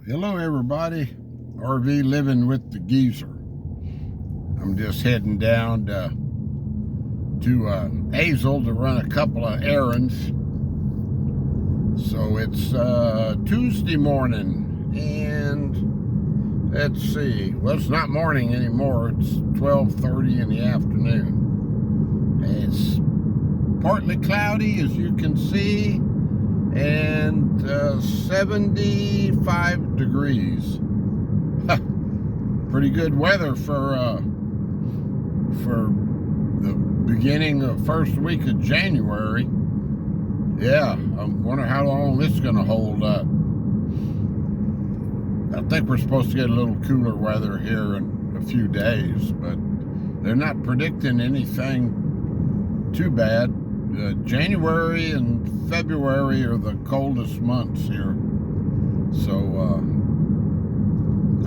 Hello everybody, RV living with the geezer. I'm just heading down to Hazel to run a couple of errands. So it's Tuesday morning, and let's see, well, it's not morning anymore, it's 12:30 in the afternoon. It's partly cloudy, as you can see, and 75 degrees. Pretty good weather for the beginning of first week of January. Yeah, I wonder how long this is going to hold up. I think we're supposed to get a little cooler weather here in a few days, but they're not predicting anything too bad. January and February are the coldest months here, so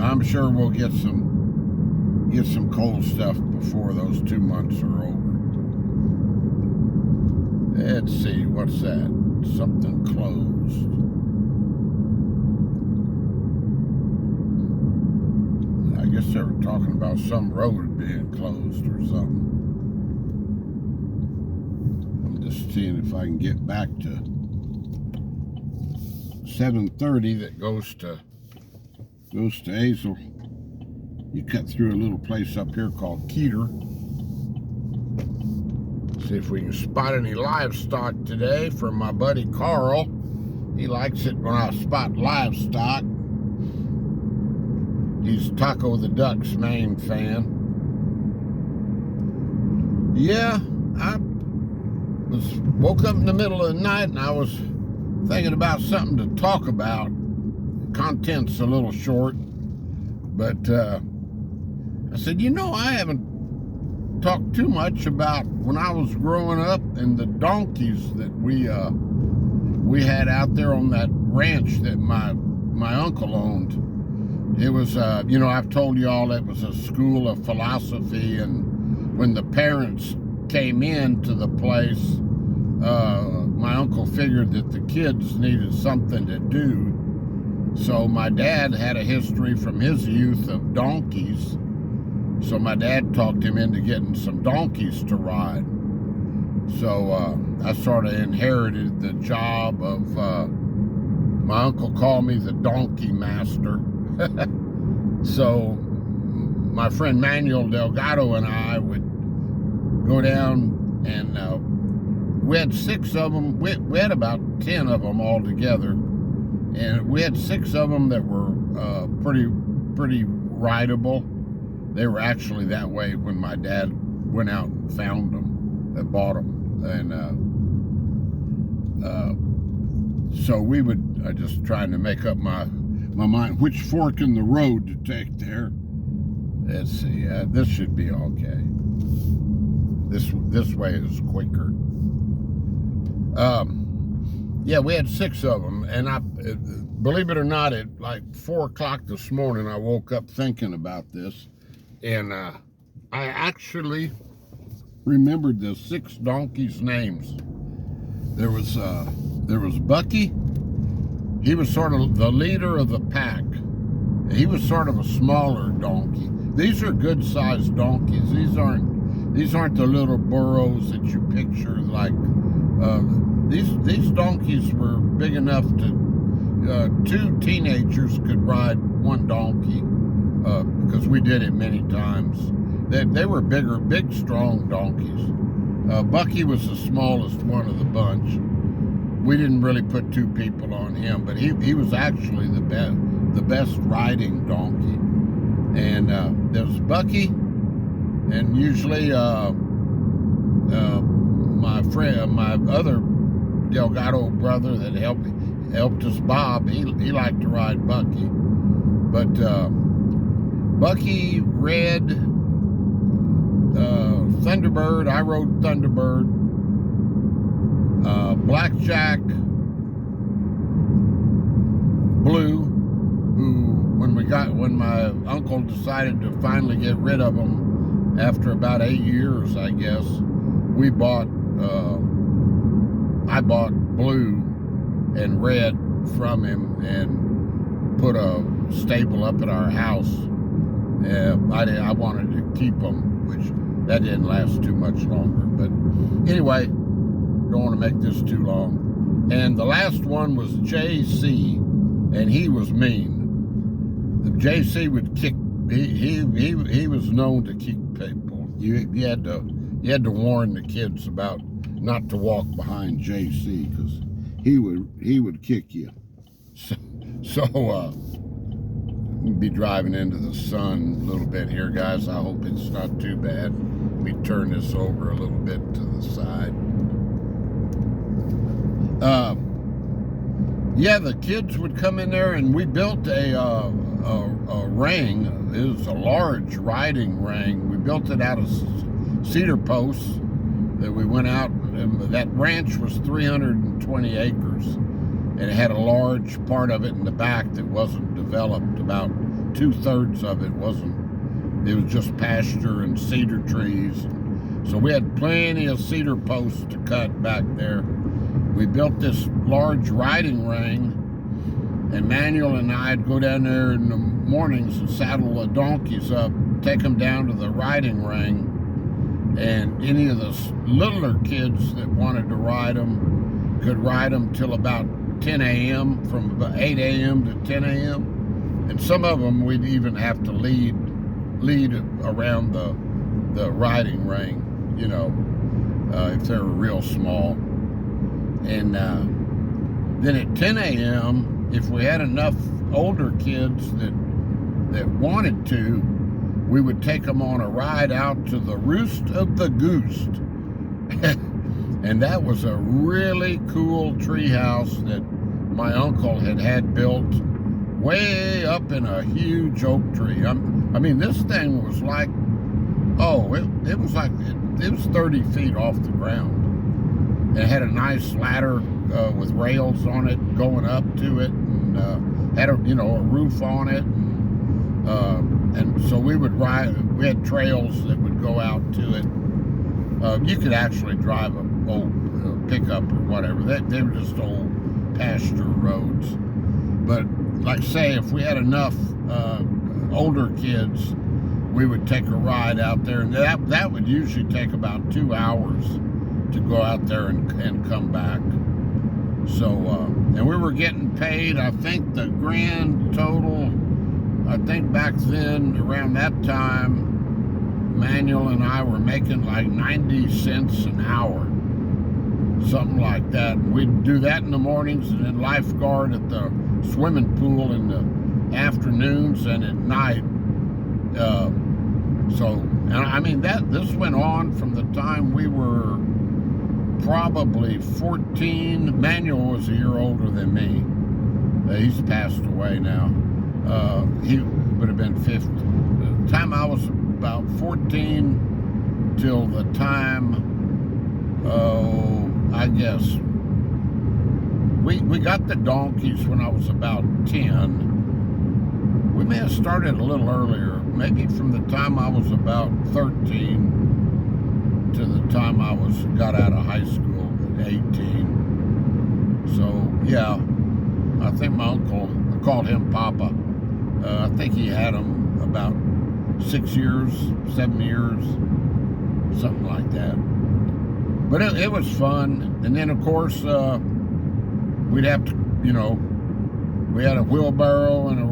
I'm sure we'll get some cold stuff before those 2 months are over. Let's see, what's that? Something closed. I guess they were talking about some road being closed or something. Just seeing if I can get back to 730 that goes to Hazel. You cut through a little place up here called Calgeezer. See if we can spot any livestock today from my buddy Carl. He likes it when I spot livestock. He's Taco the Duck's main fan. Yeah, I woke up in the middle of the night and I was thinking about something to talk about. Content's a little short, but I said, I haven't talked too much about when I was growing up and the donkeys that we had out there on that ranch that my uncle owned. It was, I've told you all it was a school of philosophy, and when the parents came into the place, my uncle figured that the kids needed something to do. So my dad had a history from his youth of donkeys. So my dad talked him into getting some donkeys to ride. So I sort of inherited the job of, my uncle called me the donkey master. So my friend Manuel Delgado and I would go down and we had 6 of them. We had about 10 of them all together, and we had 6 of them that were pretty rideable. They were actually that way when my dad went out and found them, and bought them, and so we would just trying to make up my mind which fork in the road to take there. Let's see, this should be okay. This way is quicker. Yeah, we had 6 of them, and I, believe it or not, at like 4 o'clock this morning, I woke up thinking about this, and I actually remembered the 6 donkeys' names. There was Bucky. He was sort of the leader of the pack. He was sort of a smaller donkey. These are good-sized donkeys. These aren't the little burros that you picture. Like these donkeys were big enough to 2 teenagers could ride one donkey, because we did it many times. They were big, strong donkeys. Bucky was the smallest one of the bunch. We didn't really put 2 people on him, but he was actually the best riding donkey. And there was Bucky, and usually my other Delgado brother that helped us, Bob, he liked to ride Bucky. But Bucky, Red, Thunderbird, I rode Thunderbird, Blackjack, Blue, who when my uncle decided to finally get rid of them after about 8 years, I guess, I bought Blue and Red from him, and put a stable up at our house. I wanted to keep them, which that didn't last too much longer. But anyway, don't want to make this too long. And the last one was JC, and he was mean. The JC would kick. He was known to kick people. You had to warn the kids about not to walk behind JC, because he would kick you. So we'll be driving into the sun a little bit here, guys. I hope it's not too bad. Let me turn this over a little bit to the side. Yeah, the kids would come in there, and we built a ring. It was a large riding ring. We built it out of cedar posts that we went out. And that ranch was 320 acres, and it had a large part of it in the back that wasn't developed. About 2/3 of it wasn't. It was just pasture and cedar trees. So we had plenty of cedar posts to cut back there. We built this large riding ring, and Manuel and I'd go down there in the mornings and saddle the donkeys up, take them down to the riding ring, and any of the littler kids that wanted to ride them could ride them till about 10 a.m., from about 8 a.m. to 10 a.m. And some of them we'd even have to lead around the riding ring, you know, if they were real small. And then at 10 a.m., if we had enough older kids that wanted to, we would take them on a ride out to the Roost of the Goose. And that was a really cool tree house that my uncle had built way up in a huge oak tree. I mean, this thing was like, it was 30 feet off the ground. It had a nice ladder with rails on it going up to it, and had a roof on it. And so we would ride. We had trails that would go out to it. You could actually drive a old pickup or whatever. They were just old pasture roads. But like say, if we had enough older kids, we would take a ride out there, and that would usually take about 2 hours to go out there and come back. So and we were getting paid. I think the grand total, I think back then, around that time, Manuel and I were making like 90 cents an hour, something like that. We'd do that in the mornings, and then lifeguard at the swimming pool in the afternoons and at night. And I mean, this went on from the time we were probably 14. Manuel was a year older than me. He's passed away now. He would have been 50. The time I was about 14 till the time, I guess, we got the donkeys when I was about 10. We may have started a little earlier, maybe from the time I was about 13 to the time I got out of high school at 18. So yeah, I think my uncle, I called him Papa. I think he had them about 6 years, 7 years, something like that. But it was fun. And then of course, we'd have to, we had a wheelbarrow and a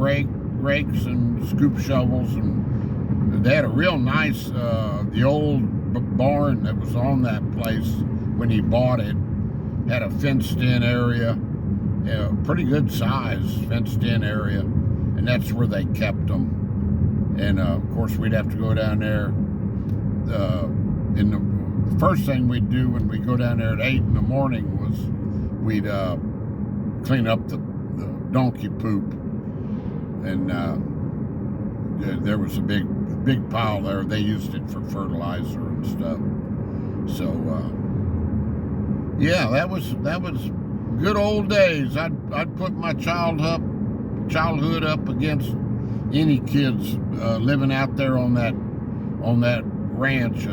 rakes and scoop shovels, and they had a real nice, the old barn that was on that place when he bought it had a fenced-in area, pretty good size fenced-in area, and that's where they kept them. And of course, we'd have to go down there. The first thing we'd do when we go down there at 8 in the morning was we'd clean up the donkey poop, and there was a big pile there. They used it for fertilizer and stuff. So yeah, that was good old days. I'd put my childhood up against any kids living out there on that ranch.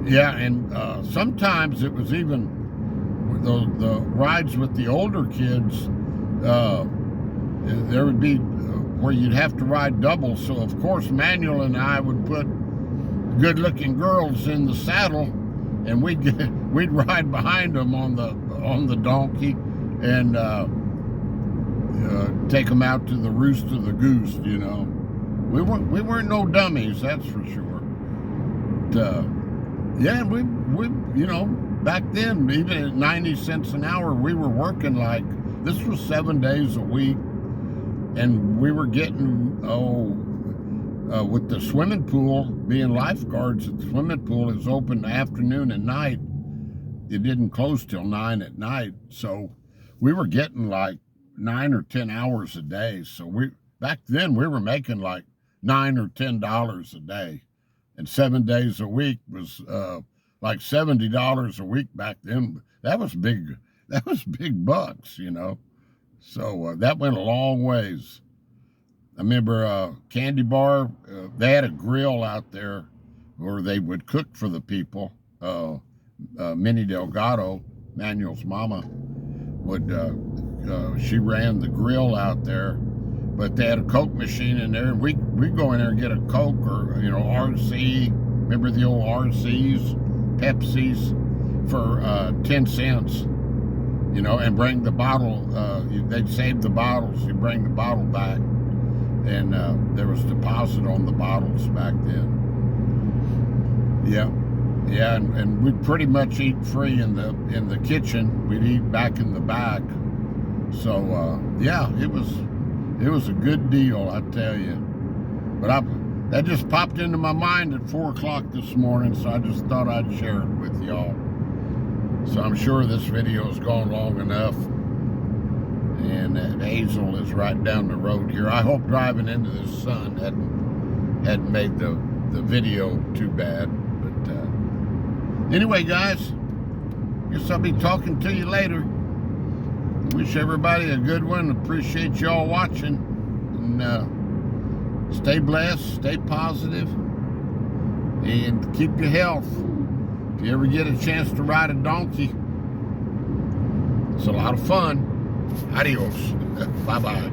Yeah, and sometimes it was even the rides with the older kids. there would be where you'd have to ride double. So of course Manuel and I would put good-looking girls in the saddle, and we'd ride behind them on the donkey, and take them out to the roost of the goose. You know, we weren't no dummies, that's for sure. But, yeah, we you know, back then, even at 90 cents an hour, we were working like, this was 7 days a week, and we were getting, with the swimming pool, being lifeguards at the swimming pool is open afternoon and night. It didn't close till 9 at night, so we were getting like 9 or 10 hours a day. So back then we were making like $9 or $10 a day, and 7 days a week was like $70 a week back then. That was big bucks, you know. So that went a long ways. I remember Candy Bar, they had a grill out there where they would cook for the people. Minnie Delgado, Manuel's mama, she ran the grill out there, but they had a Coke machine in there, and we'd go in there and get a Coke or, you know, RC. Remember the old RCs, Pepsis, for 10 cents, you know, and bring the bottle. They'd save the bottles. You bring the bottle back, and there was deposit on the bottles back then. Yeah, and we'd pretty much eat free in the kitchen. We'd eat back in the back. So yeah, it was a good deal, I tell you. But that just popped into my mind at 4 o'clock this morning, so I just thought I'd share it with y'all. So I'm sure this video's gone long enough. And Hazel is right down the road here. I hope driving into the sun hadn't made the video too bad. But anyway, guys, guess I'll be talking to you later. Wish everybody a good one. Appreciate y'all watching. And stay blessed, stay positive, and keep your health. If you ever get a chance to ride a donkey, it's a lot of fun. Adios. Bye-bye.